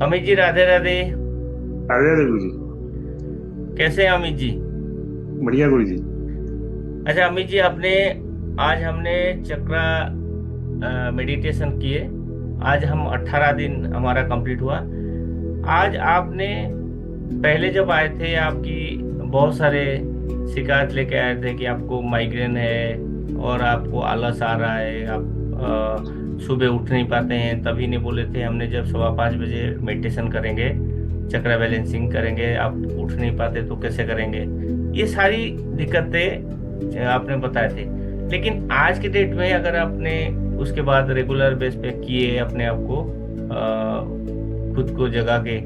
अमित जी, राधे राधे। राधे राधे गुरु जी। कैसे हैं अमित जी? बढ़िया गुरु जी। अच्छा अमित जी, आपने आज हमने चक्रा मेडिटेशन किए। आज हम 18 दिन हमारा कंप्लीट हुआ। आज आपने पहले जब आए थे, आपकी बहुत सारे शिकायत लेके आए थे कि आपको माइग्रेन है और आपको आलस आ रहा है, आप सुबह उठ नहीं पाते हैं। तभी नहीं बोले थे हमने, जब 5:15 बजे मेडिटेशन करेंगे, चक्रा बैलेंसिंग करेंगे, आप उठ नहीं पाते तो कैसे करेंगे। ये सारी दिक्कतें आपने बताए थे। लेकिन आज के डेट में अगर आपने उसके बाद रेगुलर बेस पे किए अपने आप को, खुद को जगा के,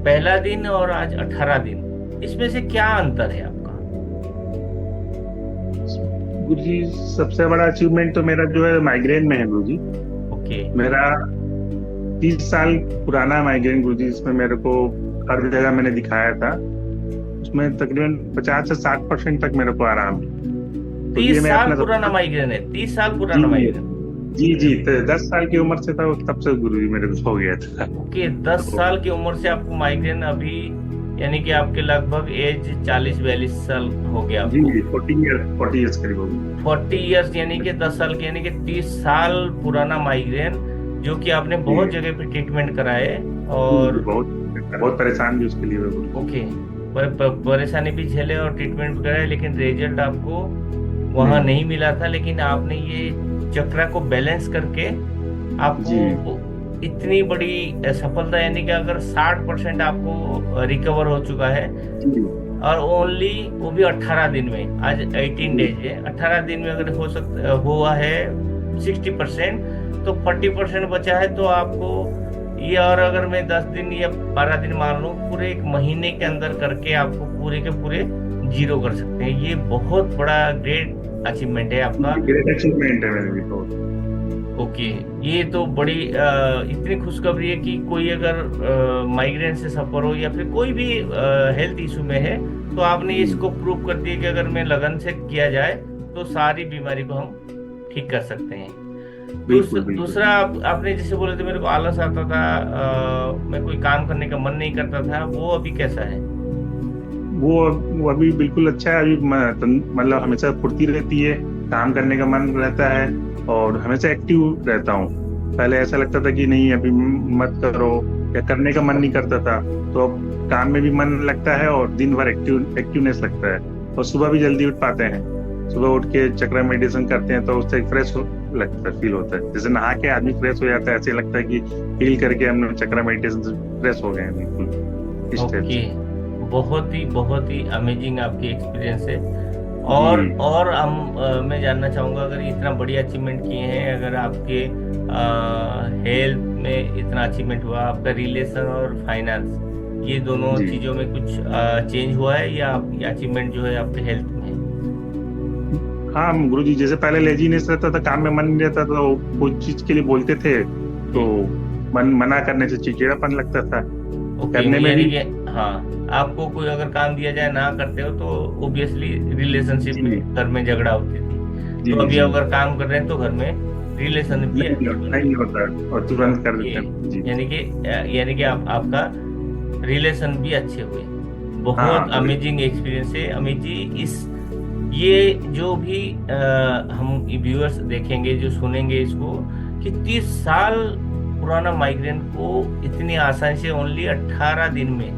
पहला दिन और आज 18 दिन, इसमें से क्या अंतर है आपका? गुरु जी, सबसे बड़ा अचीवमेंट तो मेरा जो है माइग्रेन में है गुरु जी। ओके। मेरा 30 साल पुराना माइग्रेन गुरु जी, जिसमें मेरे को हर जगह मैंने दिखाया था, उसमें तकरीबन 50 से 60% तक मेरे को आराम है। तो ये 30 मैं साल अपना पुराना सबसे। माइग्रेन है? 30 साल जी पुराना माइग्रेन? जी जी, तो 10 साल की उम्र से था, तब से गुरु जी मेरे को हो गया था। ओके, 10 साल तो की उम्र से आपको माइग्रेन अभी, यानी कि आपके लगभग एज 40-42 साल हो गया जी आपको। जी, 40 ईयर 40 ईयर्स करीब हो गए। 40 इयर्स, यानी कि 10 साल की, यानी कि 30 साल पुराना माइग्रेन, जो कि आपने बहुत जी जगह पे ट्रीटमेंट कराए। जी जी, और बहुत बहुत परेशान भी उसके लिए मैं गुरु जी। ओके, परेशानी भी झेले और ट्रीटमेंट भी कराए, लेकिन रिजल्ट आपको वहां नहीं। नहीं मिला था। लेकिन आपने ये चक्रा को बैलेंस करके आपको जी इतनी बड़ी सफलता, यानी कि अगर 60% आपको रिकवर हो चुका है, जी और ओनली वो भी 18 दिन में। आज 18 डेज जी है, 18 दिन में अगर हो सकता हुआ है 60%, तो 40% बचा है। तो आपको ये, और अगर मैं 10 दिन या 12 दिन मान लूँ, पूरे एक महीने के अंदर करके आपको पूरे के पूरे जीरो कर सकते हैं। ये बहुत बड़ा ग्रेट अचीवमेंट है आपका। ग्रेट अचीवमेंट है मेरे भी तो। ओके, ये तो बड़ी इतनी खुशखबरी है कि कोई अगर माइग्रेन से सफर हो या फिर कोई भी हेल्थ इशू में है, तो आपने जी, इसको प्रूव कर दिया कि अगर मैं लगन से किया जाए तो सारी बीमारी को हम ठीक कर सकते हैं। बिल्कुल बिल्कुल। दूसरा, आपने जैसे बोले थे मेरे को आलस आता था, मैं कोई काम करने का मन नहीं करता था, वो अभी कैसा है? वो वो अभी बिल्कुल अच्छा है। अभी मतलब हमेशा फुर्ती रहती है, काम करने का मन रहता है और हमेशा एक्टिव रहता हूँ। पहले ऐसा लगता था कि नहीं अभी मत करो, या करने का मन नहीं करता था। तो अब काम में भी मन लगता है और दिन भर एक्टिवनेस लगता है। और सुबह भी जल्दी उठ पाते हैं। सुबह उठ के चक्र मेडिटेशन करते हैं तो उससे फ्रेश लगता है, फील होता है। जैसे नहा के आदमी फ्रेश हो जाता है, ऐसे लगता है कि फील करके हमने चक्र मेडिटेशन से फ्रेश हो गए हैं बिल्कुल, इस टाइप ओके, से। बहुत ही अमेजिंग आपकी एक्सपीरियंस है। जी और हम मैं जानना चाहूंगा, अगर इतना बढ़िया अचीवमेंट किए हैं, अगर आपके हेल्थ में इतना अचीवमेंट हुआ, आपका रिलेशन और फाइनेंस, ये दोनों जी। चीजों में कुछ चेंज हुआ है, या ये अचीवमेंट जो है आपके हेल्थ में है? हाँ गुरु जी, जैसे पहले लेजीनेस रहता था, काम में मन नहीं रहता था, तो कोई चीज के लिए बोलते थे तो जी। मन मना करने से चिड़चिड़ापन लगता था, ओके, करने में यानी भी। कि हाँ, आपको कोई अगर काम दिया जाए ना करते हो तो ऑब्वियसली रिलेशनशिप में, जी घर में झगड़ा होती थी। जी तो अभी जी। अगर काम कर रहे हैं तो घर में रिलेशन भी नहीं अच्छी बन नहीं गई। होता और तुरंत कर ओके, देते हैं जी। यानी कि आपका रिलेशन भी अच्छे हुए। बहुत हाँ बिल्कुल। अमेजिंग एक्सपीरियंस है अमित जी। इस ये जो भी हम व्यूअर्स देखेंगे, जो सुनेंगे इसको, कि 30 साल पुराना माइग्रेन को इतनी आसानी से ओनली 18 दिन में,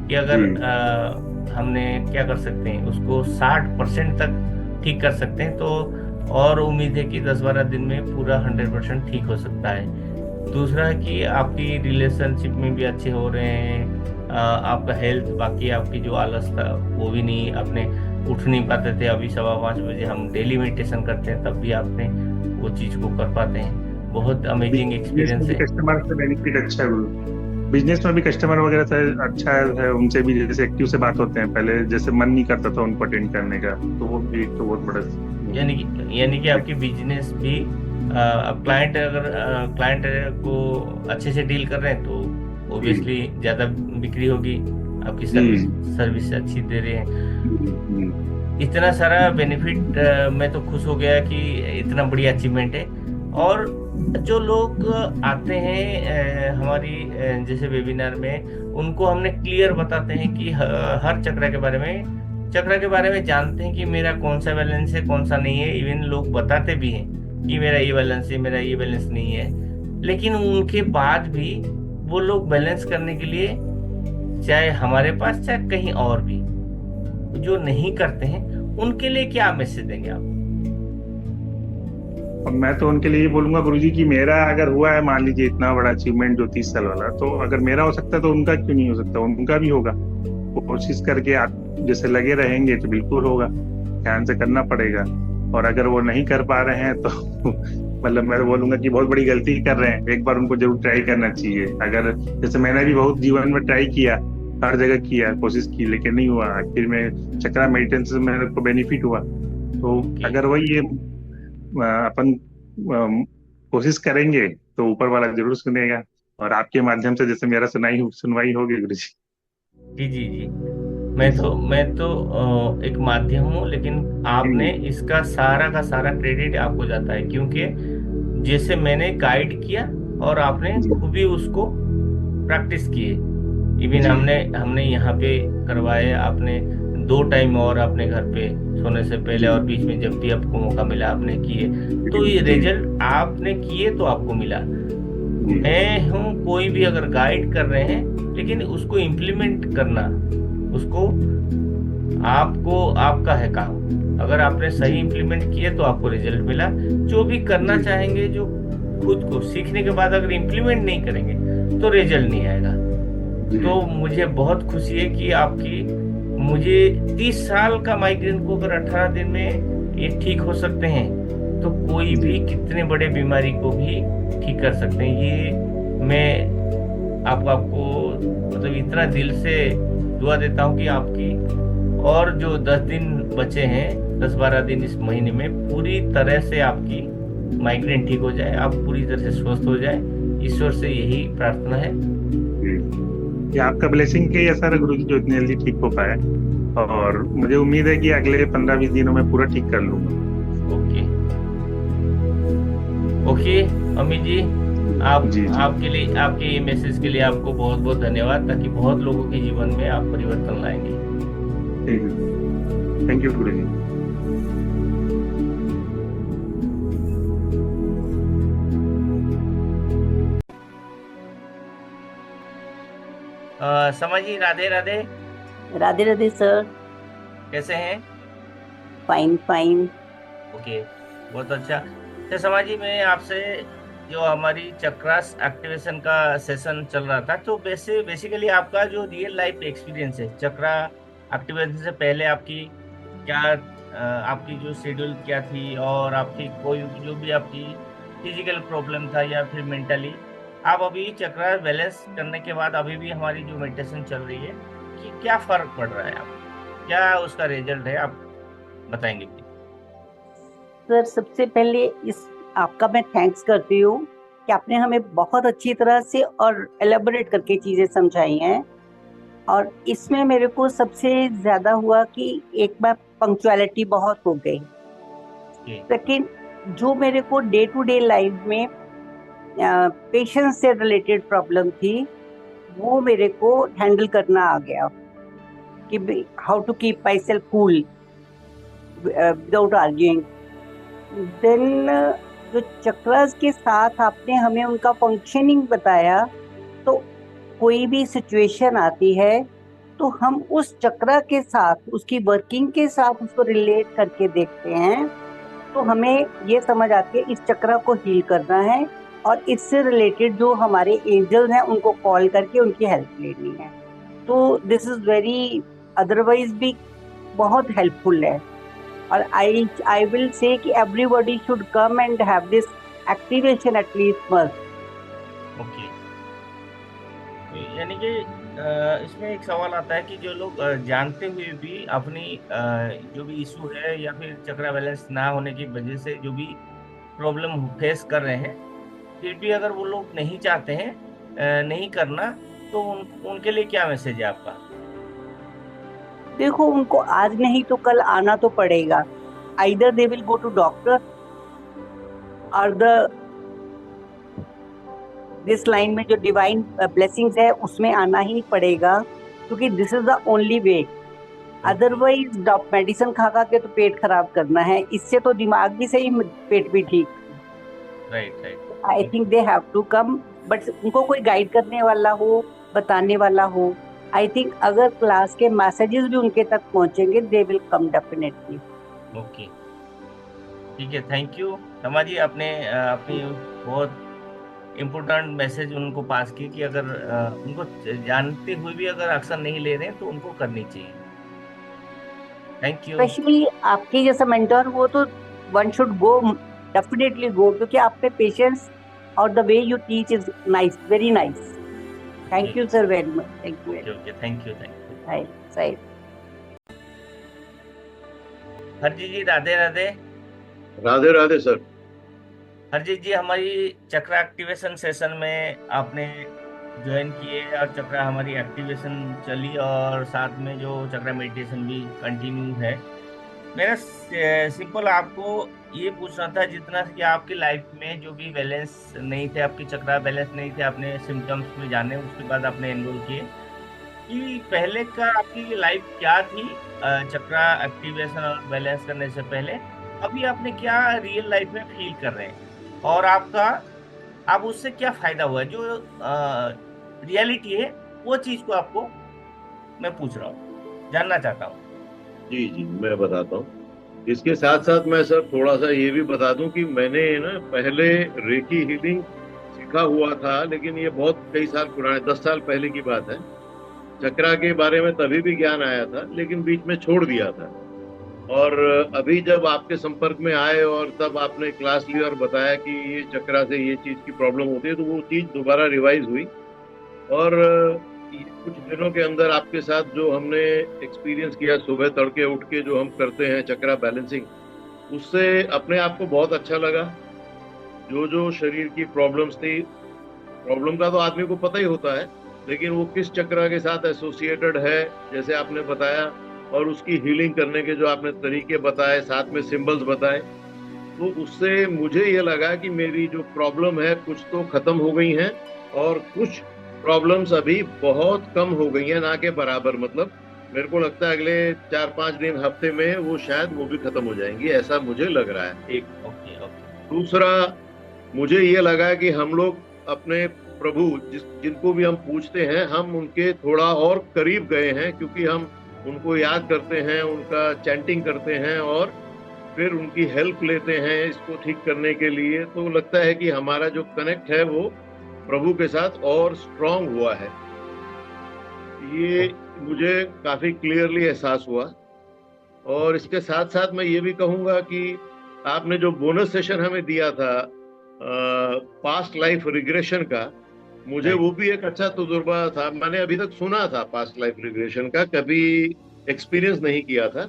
कि जी अगर हमने क्या कर सकते हैं, उसको 60% तक ठीक कर सकते हैं, तो और उम्मीद है कि 10-12 दिन में पूरा 100% ठीक हो सकता है। दूसरा कि आपकी रिलेशनशिप में भी अच्छे हो रहे हैं, आपका हेल्थ, बाकी आपकी जो आलस था वो भी नहीं, आपने उठ नहीं पाते थे, अभी 5:15 बजे हम डेली मेडिटेशन करते हैं, तब भी आपने वो चीज़ को कर पाते हैं। बहुत अमेजिंग बिजनेस में एक्सपीरियंस भी है। कस्टमर से बेनिफिट अच्छा है गुरु। बिजनेस में भी कस्टमर वगैरह से अच्छा है, उनसे भी जैसे एक्टिव से बात होते हैं। पहले जैसे मन नहीं करता था उनको अटेंड करने का, तो वो भी एक तो बहुत बड़ा। यानी कि आपकी बिजनेस भी, अब क्लाइंट, अगर क्लाइंट को अच्छे से डील कर रहे हैं तो जी ऑब्वियसली ज़्यादा बिक्री होगी। आपकी जी सर्विस सर्विस अच्छी दे रहे हैं। जी जी इतना सारा बेनिफिट, मैं तो खुश हो गया कि इतना बड़ी अचीवमेंट है। और जो लोग आते हैं हमारी जैसे वेबिनार में, उनको हमने क्लियर बताते हैं कि हर चक्र के बारे में जानते हैं कि मेरा कौन सा बैलेंस है कौन सा नहीं है। इवन लोग बताते भी हैं कि मेरा ये बैलेंस है, मेरा ये बैलेंस नहीं है। लेकिन उनके बाद भी वो लोग बैलेंस करने के लिए, चाहे हमारे पास चाहे कहीं और भी, जो नहीं करते हैं उनके लिए क्या मैसेज देंगे आप? और मैं तो उनके लिए ये बोलूंगा गुरुजी कि मेरा अगर हुआ है, मान लीजिए इतना बड़ा अचीवमेंट जो 30 साल वाला, तो अगर मेरा हो सकता है तो उनका क्यों नहीं हो सकता, उनका भी होगा। वो कोशिश करके आप जैसे लगे रहेंगे तो बिल्कुल होगा, ध्यान से करना पड़ेगा। और अगर वो नहीं कर पा रहे हैं तो मतलब मैं तो बोलूंगा कि बहुत बड़ी गलती कर रहे हैं, एक बार उनको जरूर ट्राई करना चाहिए। अगर जैसे मैंने भी बहुत जीवन में ट्राई किया, हर जगह किया, कोशिश की, लेकिन नहीं हुआ। आखिर में चक्रा मेडिटेशन से मेरे को बेनिफिट हुआ। तो ओके। अगर वही ये अपन कोशिश करेंगे तो ऊपर वाला जरूर सुनेगा। और आपके माध्यम से जैसे मेरा सुनवाई होगी गुरु जी। जी जी जी। जी जी मैं तो एक माध्यम हूँ, लेकिन आपने जी इसका सारा का सारा क्रेडिट आपको जाता है, क्योंकि जैसे मैंने गाइड किया और आपने जी खूबी उसको प्रैक्टिस किए। इवन जी हमने हमने यहाँ पे करवाए, आपने 2 टाइम और अपने घर पे सोने से पहले जी और बीच में जब भी आपको मौका मिला आपने किए। तो ये जी रिजल्ट आपने किए तो आपको मिला। जी मैं हूँ, कोई भी अगर गाइड कर रहे हैं, लेकिन उसको इम्प्लीमेंट करना, उसको आपको, आपका है काम। अगर आपने सही जी इम्प्लीमेंट किए तो आपको रिजल्ट मिला। जो भी करना जी चाहेंगे, जो खुद को सीखने के बाद अगर इम्प्लीमेंट नहीं करेंगे तो रिजल्ट नहीं आएगा। जी तो मुझे बहुत खुशी है कि आपकी, मुझे 30 साल का माइग्रेन को अगर 18 दिन में ये ठीक हो सकते हैं, तो कोई जी भी कितने बड़े बीमारी को भी ठीक कर सकते हैं। ये मैं आपको आपको मतलब इतना दिल से दुआ देता हूँ कि आपकी, और जो 10 दिन बचे हैं, 10-12 दिन इस महीने में, पूरी तरह से आपकी माइग्रेन ठीक हो जाए, आप पूरी तरह से स्वस्थ हो जाए। ईश्वर से यही प्रार्थना है। जी। ये आपका ब्लेसिंग है, ये सारा गुरु जी जो इतनी जल्दी ठीक हो पाया। और मुझे उम्मीद है कि अगले 15-20 दिनों में पूरा ठीक कर लूंगा। ओके। ओके अमित जी, आप, जी जी आपके लिए, आपके ये मैसेज के लिए आपको बहुत बहुत धन्यवाद, ताकि बहुत लोगों के जीवन में आप परिवर्तन लाएंगे। ठीक है, थैंक यू गुरु जी। समझ जी, राधे राधे। राधे राधे सर। कैसे हैं? Fine fine. ओके, बहुत अच्छा। तो समाज जी, मैं आपसे, जो हमारी चक्रास एक्टिवेशन का सेशन चल रहा था, तो बेसिकली आपका जो रियल लाइफ एक्सपीरियंस है चक्रा एक्टिवेशन से पहले, आपकी क्या आपकी जो शेड्यूल क्या थी, और आपकी कोई जो भी आपकी फिजिकल प्रॉब्लम था या फिर मेंटली, आप अभी चक्रा बैलेंस करने के बाद अभी भी हमारी जो मेडिटेशन चल रही है, कि क्या फर्क पड़ रहा है, आप क्या उसका रिजल्ट है, आप बताएंगे प्लीज? सर सबसे पहले इस आपका मैं थैंक्स करती हूँ कि आपने हमें बहुत अच्छी तरह से और एलेबोरेट करके चीजें समझाई हैं। और इसमें मेरे को सबसे ज्यादा हुआ कि एक बार पंक्चुअलिटी बहुत हो गई। जी सेकंड, जो मेरे को डे टू डे लाइफ में पेशेंस से रिलेटेड प्रॉब्लम थी, वो मेरे को हैंडल करना आ गया कि how to keep myself cool without arguing. Then जो चक्रास के साथ आपने हमें उनका फंक्शनिंग बताया, तो कोई भी सिचुएशन आती है तो हम उस चक्रा के साथ, उसकी वर्किंग के साथ उसको रिलेट करके देखते हैं, तो हमें ये समझ आती है इस चक्रा को हील करना है, और इससे रिलेटेड जो हमारे एंजल्स हैं उनको कॉल करके उनकी हेल्प लेनी है। तो दिस इज वेरी, अदरवाइज भी बहुत हेल्पफुल है। और आई विल से कि everybody should come and have this activation at least must. Okay. यानी कि इसमें एक सवाल आता है कि जो लोग जानते हुए भी अपनी जो भी इशू है या फिर चक्रा बैलेंस ना होने की वजह से जो भी प्रॉब्लम फेस कर रहे हैं, फिर भी अगर वो लोग नहीं चाहते हैं नहीं करना, तो उनके लिए क्या मैसेज है आपका? देखो, उनको आज नहीं तो कल आना तो पड़ेगा। Either they will go to doctor, और द दिस लाइन में जो डिवाइन ब्लेसिंग्स है उसमें आना ही पड़ेगा, क्योंकि this is the only way. Otherwise medicine खा खा के तो पेट खराब करना है, इससे तो दिमाग भी सही, पेट भी ठीक। Right right. I think they have to come, but उनको कोई गाइड करने वाला हो, बताने वाला हो। आई थिंक अगर क्लास के मैसेजेस भी उनके तक पहुंचेंगे, they will come definitely. Okay ठीक है, थैंक यू रमा जी। आपने अपनी बहुत इम्पोर्टेंट मैसेज उनको पास की कि अगर उनको जानते हुए भी अगर एक्शन नहीं ले रहे हैं तो उनको करनी चाहिए। Thank you. स्पेशली आपके जैसा मेंटर हो तो one should go, definitely go, क्योंकि आप पे पेशेंस और the way you teach is nice, very nice. Thank you sir, very much, thank you. Okay okay, thank you. सही। हरजीत जी राधे राधे। राधे राधे सर। हरजीत जी, हमारी चक्रा एक्टिवेशन सेशन में आपने ज्वाइन किए और चक्रा हमारी एक्टिवेशन चली और साथ में जो चक्रा मेडिटेशन भी कंटिन्यू है। मेरा सिंपल आपको ये पूछना था, जितना कि आपकी लाइफ में जो भी बैलेंस नहीं थे, आपकी चक्रा बैलेंस नहीं थे, आपने सिम्टम्स में जाने, उसके बाद आपने एनरोल किए, कि पहले का आपकी लाइफ क्या थी चक्रा एक्टिवेशन और बैलेंस करने से पहले, अभी आपने क्या रियल लाइफ में फील कर रहे हैं, और आप उससे क्या फायदा हुआ है, जो रियलिटी है वो चीज को आपको मैं पूछ रहा हूँ, जानना चाहता हूँ। जी जी, मैं बताता हूँ। इसके साथ साथ मैं सर थोड़ा सा ये भी बता दूं कि मैंने ना पहले रेकी हीलिंग सीखा हुआ था, लेकिन ये बहुत कई साल पुराने, 10 साल पहले की बात है। चक्रा के बारे में तभी भी ज्ञान आया था, लेकिन बीच में छोड़ दिया था। और अभी जब आपके संपर्क में आए और तब आपने क्लास ली और बताया कि ये चक्रा से ये चीज की प्रॉब्लम होती है, तो वो चीज दोबारा रिवाइज हुई। और कुछ दिनों के अंदर आपके साथ जो हमने एक्सपीरियंस किया, सुबह तड़के उठ के जो हम करते हैं चक्रा बैलेंसिंग, उससे अपने आप को बहुत अच्छा लगा। जो शरीर की प्रॉब्लम्स थी, प्रॉब्लम का तो आदमी को पता ही होता है, लेकिन वो किस चक्रा के साथ एसोसिएटेड है, जैसे आपने बताया, और उसकी हीलिंग करने के जो आपने तरीके बताए, साथ में सिंबल्स बताए, तो उससे मुझे ये लगा कि मेरी जो प्रॉब्लम है कुछ तो खत्म हो गई हैं, और कुछ प्रॉब्लम्स अभी बहुत कम हो गई हैं, ना के बराबर। मतलब मेरे को लगता है अगले 4-5 दिन, हफ्ते में वो शायद वो भी खत्म हो जाएंगी, ऐसा मुझे लग रहा है। एक दूसरा, मुझे ये लगा कि हम लोग अपने प्रभु जिनको भी हम पूछते हैं, हम उनके थोड़ा और करीब गए हैं, क्योंकि हम उनको याद करते हैं, उनका चैंटिंग करते हैं और फिर उनकी हेल्प लेते हैं इसको ठीक करने के लिए। तो लगता है कि हमारा जो कनेक्ट है वो प्रभु के साथ और स्ट्रांग हुआ है। ये मुझे काफी क्लियरली एहसास हुआ। और इसके साथ साथ मैं ये भी कहूंगा कि आपने जो बोनस सेशन हमें दिया था पास्ट लाइफ रिग्रेशन का, मुझे वो भी एक अच्छा तजुर्बा था। मैंने अभी तक सुना था पास्ट लाइफ रिग्रेशन का, कभी एक्सपीरियंस नहीं किया था,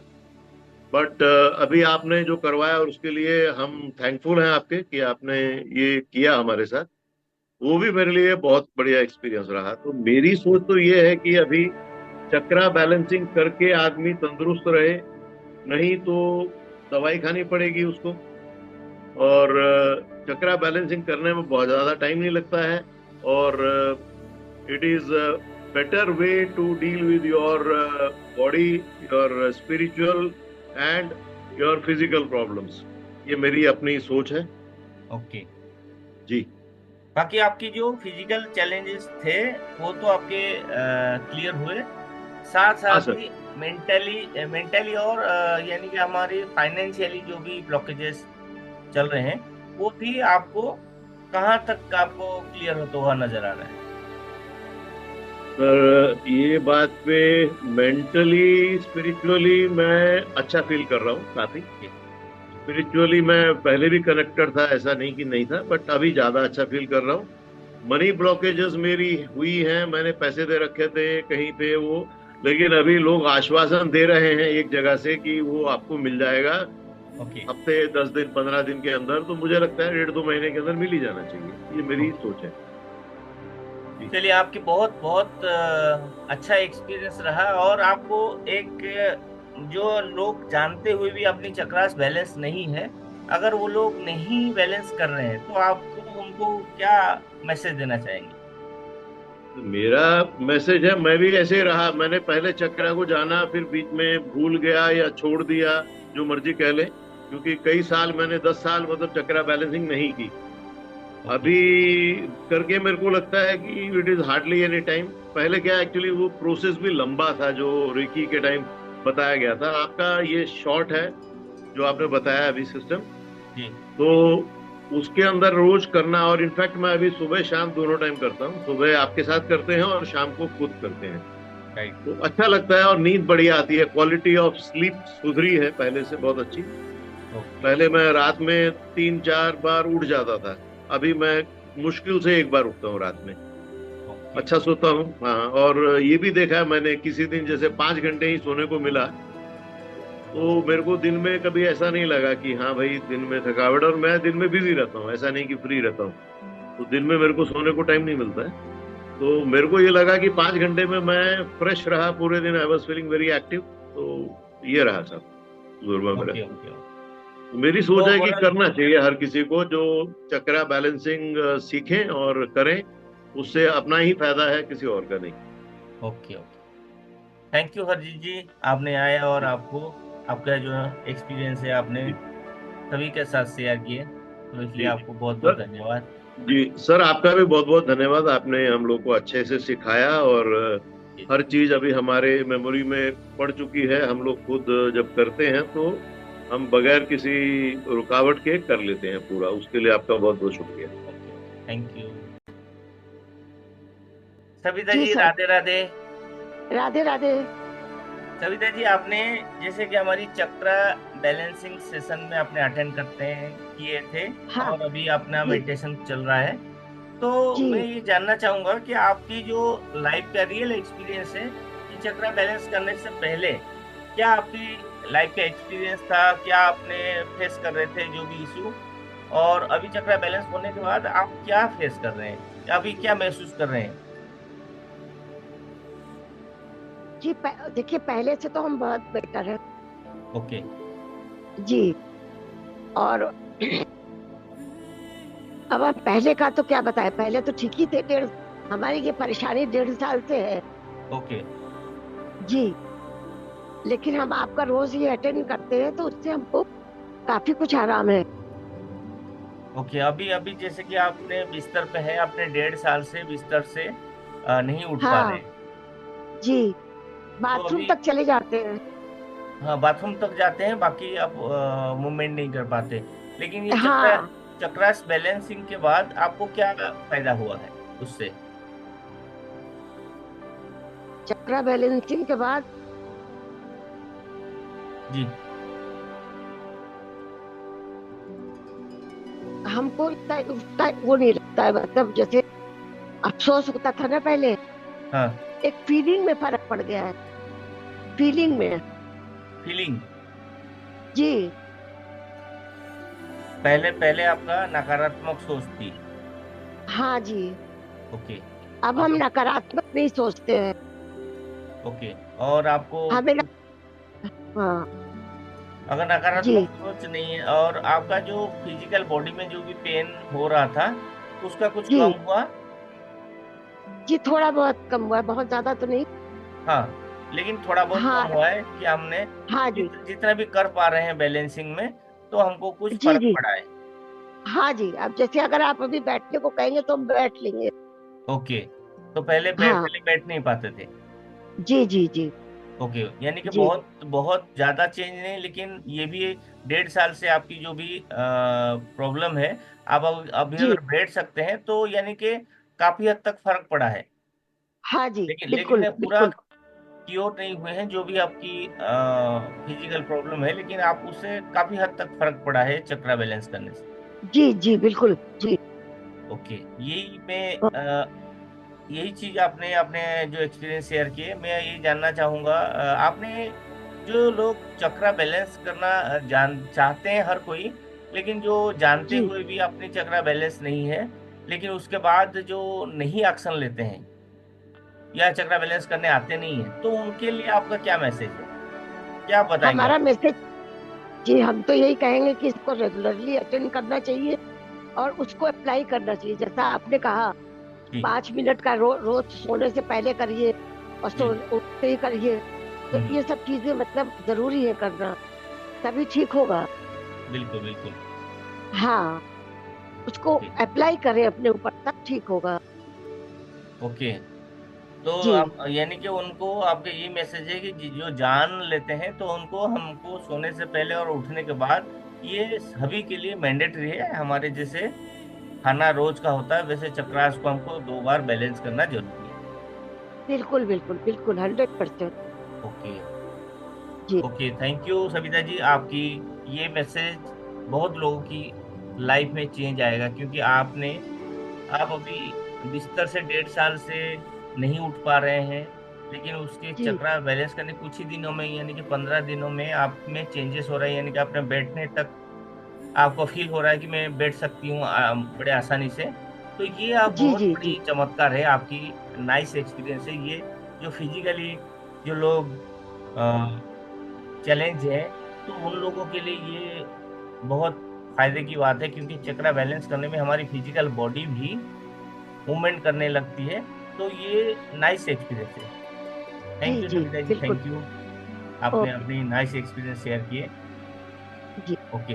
बट अभी आपने जो करवाया और उसके लिए हम थैंकफुल हैं आपके कि आपने ये किया हमारे साथ। वो भी मेरे लिए बहुत बढ़िया एक्सपीरियंस रहा। तो मेरी सोच तो ये है कि अभी चक्रा बैलेंसिंग करके आदमी तंदुरुस्त रहे, नहीं तो दवाई खानी पड़ेगी उसको। और चक्रा बैलेंसिंग करने में बहुत ज्यादा टाइम नहीं लगता है, और it is better way to deal with your body, your spiritual and your physical problems. ये मेरी अपनी सोच है। ओके जी। बाकी आपकी जो फिजिकल चैलेंजेस थे वो तो आपके क्लियर हुए, साथ साथ ही मेंटली और यानी कि हमारी फाइनेंशियली जो भी ब्लॉकेजेस चल रहे हैं वो भी आपको कहाँ तक आपको क्लियर होता हुआ नजर आ रहा है? सर ये बात पे मेंटली स्पिरिचुअली मैं अच्छा फील कर रहा हूँ काफी। स्पिरिचुअली मैं पहले भी कनेक्टेड था, ऐसा नहीं कि नहीं था, बट अभी ज्यादा अच्छा फील कर रहा हूँ। मनी ब्लॉकेजेस मेरी हुई हैं, मैंने पैसे दे रखे थे कहीं पे वो, लेकिन अभी लोग आश्वासन दे रहे हैं एक जगह से कि वो आपको मिल जाएगा हफ्ते 10 दिन 15 दिन के अंदर। तो मुझे लगता है 1.5-2 महीने के अंदर मिल ही जाना चाहिए, ये मेरी सोच है। चलिए, आपकी बहुत बहुत अच्छा एक्सपीरियंस रहा, और आपको एक जो लोग जानते हुए भी अपनी चक्रास बैलेंस नहीं है अगर वो लोग नहीं बैलेंस कर रहे हैं तो आपको उनको क्या मैसेज देना चाहेंगे? मेरा मैसेज है, मैं भी ऐसे ही रहा। मैंने पहले चक्रा को जाना, फिर बीच में भूल गया या छोड़ दिया, जो मर्जी कह ले, क्योंकि कई साल मैंने 10 साल मतलब चक्रा बैलेंसिंग नहीं की। ओके। अभी करके मेरे को लगता है कि it is hardly any time. पहले क्या, एक्चुअली वो प्रोसेस भी लंबा था जो रेकी के टाइम बताया गया था। आपका ये शॉर्ट है जो आपने बताया अभी सिस्टम, जी। तो उसके अंदर रोज करना। और इनफैक्ट मैं अभी सुबह शाम दोनों टाइम करता हूँ। सुबह आपके साथ करते हैं और शाम को खुद करते हैं, राइट। तो अच्छा लगता है और नींद बढ़िया आती है। क्वालिटी ऑफ स्लीप सुधरी है पहले से बहुत अच्छी। ओके। पहले मैं रात में 3-4 बार उठ जाता था, अभी मैं मुश्किल से एक बार उठता हूँ रात में। ओके। अच्छा सोता हूँ, हाँ। और ये भी देखा है मैंने, किसी दिन जैसे 5 घंटे ही सोने को मिला, तो मेरे को दिन में कभी ऐसा नहीं लगा कि हाँ भाई दिन में थकावट। और मैं दिन में बिजी रहता हूँ, ऐसा नहीं कि फ्री रहता हूँ, तो दिन में मेरे को सोने को टाइम नहीं मिलता है। तो मेरे को ये लगा कि 5 घंटे में मैं फ्रेश रहा पूरे दिन, I was feeling very active. तो ये रहा सब तजुर्बा मेरा। ओके। ओके। तो मेरी सोच तो है कि बोला। करना चाहिए हर किसी को, जो चक्रा बैलेंसिंग सीखें और करें। उससे अपना ही फायदा है, किसी और का नहीं। Okay. Okay. Thank you Harjeet ji, आपने आए और आपको आपका जो एक्सपीरियंस है आपने जी सभी के साथ शेयर किए, तो इसलिए जी आपको बहुत बहुत सर। धन्यवाद। जी सर, आपका भी बहुत बहुत धन्यवाद। आपने हम लोग को अच्छे से सिखाया, और जी। हर चीज अभी हमारे मेमोरी में पड़ चुकी है। हम लोग खुद जब करते हैं तो हम बगैर किसी रुकावट के कर लेते हैं पूरा। उसके लिए आपका बहुत बहुत शुक्रिया। Okay. Thank you. Savita ji जी, सर। राधे राधे। राधे राधे। सविता जी, आपने जैसे कि हमारी चक्रा बैलेंसिंग सेशन में आपने अटेंड करते हैं किए थे, हाँ। और अभी अपना जी मेडिटेशन चल रहा है, तो मैं जी। ये जानना चाहूंगा कि आपकी जो लाइफ का रियल एक्सपीरियंस है कि चक्रा बैलेंस करने से पहले क्या आपकी लाइफ का एक्सपीरियंस था, क्या आपने फेस कर रहे थे जो भी इशू, और अभी चक्रा बैलेंस होने के बाद आप क्या फेस कर रहे हैं, अभी क्या महसूस कर रहे हैं? जी देखिए, पहले से तो हम बहुत बेटर है। ओके। जी। और अब हम पहले का तो क्या बताएं, पहले तो ठीक ही थे। हमारी ये परेशानी 1.5 साल से है। ओके। जी। लेकिन हम आपका रोज ये अटेंड करते हैं तो उससे हमको काफी कुछ आराम है। ओके। अभी अभी जैसे कि आपने बिस्तर पे है, आपने 1.5 साल से बिस्तर से नहीं उठ पा रहे हाँ। हैं, जी। तो बाथरूम अभी तक चले जाते हैं। हाँ बाथरूम तक जाते हैं, बाकी आप मूवमेंट नहीं कर पाते, लेकिन ये चक्रा हाँ। चक्रास बैलेंसिंग के बाद आपको क्या फायदा हुआ है उससे? चक्रा बैलेंसिंग के बाद जी। हमको उतना वो नहीं लगता है, मतलब जैसे अफसोस होता था ना पहले, हाँ। एक फीलिंग में फर्क पड़ गया है। फीलिंग में। फीलिंग। जी। पहले पहले आपका नकारात्मक सोच थी। हाँ जी। ओके। अब हम अब नकारात्मक नहीं सोचते हैं। ओके। और आपको हमें हाँ। अगर जी नकारात्मक सोच नहीं है, और आपका जो फिजिकल बॉडी में जो भी पेन हो रहा था उसका कुछ जी। कम हुआ? जी थोड़ा बहुत कम हुआ है, बहुत ज्यादा तो नहीं। हाँ, लेकिन थोड़ा बहुत हाँ। कम हुआ है कि हमने हाँ जी। जितना भी कर पा रहे हैं बैलेंसिंग में, तो हमको कुछ जी फर्क जी। पड़ा है। हाँ जी, अब जैसे अगर आप अभी बैठने को कहेंगे तो हम बैठ लेंगे। ओके। तो पहले हाँ। पहले बैठ नहीं पाते थे। जी जी जी। ओके, यानी कि जी बहुत बहुत ज्यादा चेंज नहीं, लेकिन ये भी 1.5 साल से आपकी जो भी प्रॉब्लम है, आप अभी जी। अगर बैठ सकते हैं तो यानी कि काफी हद तक फर्क पड़ा है। हाँ जी। लेकिन बिल्कुल ये पूरा बिल्कुल। क्योर नहीं हुए हैं जो भी आपकी फिजिकल प्रॉब्लम है, लेकिन आप उससे काफी हद तक फर्क पड़ा है चक्रा बैलेंस करने से। जी जी बिल्कुल। जी। ओके। यही मैं यही चीज आपने अपने जो एक्सपीरियंस शेयर किए, मैं ये जानना चाहूंगा, आपने जो लोग चक्रा बैलेंस करना जान चाहते हैं हर कोई, लेकिन जो जानते जी। हुए भी अपनी चक्रा बैलेंस नहीं है, लेकिन उसके बाद जो नहीं एक्शन लेते हैं या चक्रा बैलेंस करने आते नहीं है, तो उनके लिए आपका क्या मैसेज है, क्या आप बताएंगे हमारा आप? मैसेज जी, हम तो यही कहेंगे कि इसको रेगुलरली अटेंड करना चाहिए और उसको अप्लाई करना चाहिए। जैसा आपने कहा, जी 5 मिनट का रोज सोने से पहले करिए और जी। उठते ही करिए। तो ये सब चीजें मतलब जरूरी है करना, तभी ठीक होगा। बिल्कुल बिल्कुल। हाँ, उसको ओके अप्लाई करें अपने ऊपर, तब ठीक होगा। ओके। तो जी आप यानी कि उनको आपके ये मैसेज है कि जो जान लेते हैं तो उनको हमको सोने से पहले और उठने के बाद ये सभी के लिए मैंडेटरी है। हमारे जैसे खाना रोज का होता है वैसे चक्रास को हमको 2 बार बैलेंस करना जरूरी है। बिल्कुल बिल्कुल बिल्कुल 100%। ओके जी okay. Thank you Savita ji, आपकी ये मैसेज बहुत लोगों की लाइफ में चेंज आएगा, क्योंकि आप अभी बिस्तर से 1.5 साल से नहीं उठ पा रहे हैं, लेकिन उसके जी चक्रा बैलेंस करने कुछ ही दिनों में यानी कि 15 दिनों में आप में चेंजेस हो रहे हैं, यानी कि आपने बैठने तक आपको फील हो रहा है कि मैं बैठ सकती हूँ बड़े आसानी से। तो ये आप जी बहुत जी जी बड़ी चमत्कार है आपकी, नाइस एक्सपीरियंस है ये। जो फिजिकली जो लोग चैलेंज है, तो उन लोगों के लिए ये बहुत फायदे की बात है, क्योंकि चक्रा बैलेंस करने में हमारी फिजिकल बॉडी भी मूवमेंट करने लगती है। तो ये नाइस एक्सपीरियंस है। थैंक जी यू जी सविता जी, बिल्कुल। Thank you. आपने ओके अपनी नाइस एक्सपीरियंस शेयर किए। जी। ओके।